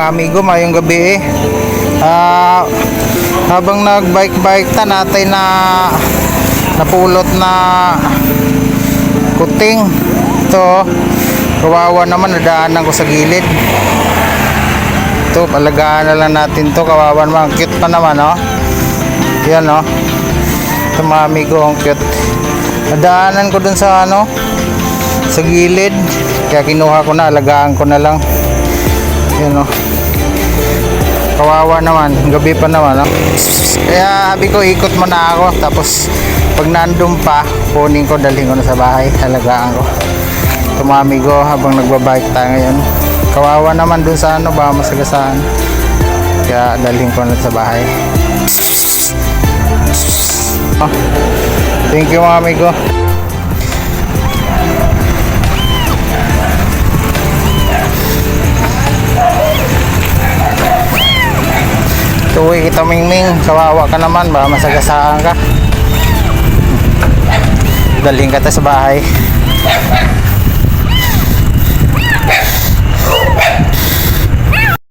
mga amigo, mayong gabi habang nagbike-bike ta natay na napulot na kuting ito, kawawa naman, nadaanan ko sa gilid. Ito, palagaan na lang natin to, kawawa naman, cute pa naman, oh. Yan, oh. Ito mga amigo, ang cute. Nadaanan ko dun sa sa gilid, kaya kinuha ko na, alagaan ko na lang. Yan, oh. Kawawa naman, gabi pa naman, oh. Kaya sabi ko, ikot muna ako, tapos pag nandun pa, kunin ko, dalhin ko na sa bahay, alagaan ko. Ito mga amigo, habang nagbabike tayo ngayon, kawawa naman dun sa ba, masagasaan, kaya dalhin ko na sa bahay. Oh, thank you mga amigo. Tuwi kita Mingming, kawawa ka naman ba, masagasaan ka. Dalhin ka ta sa bahay.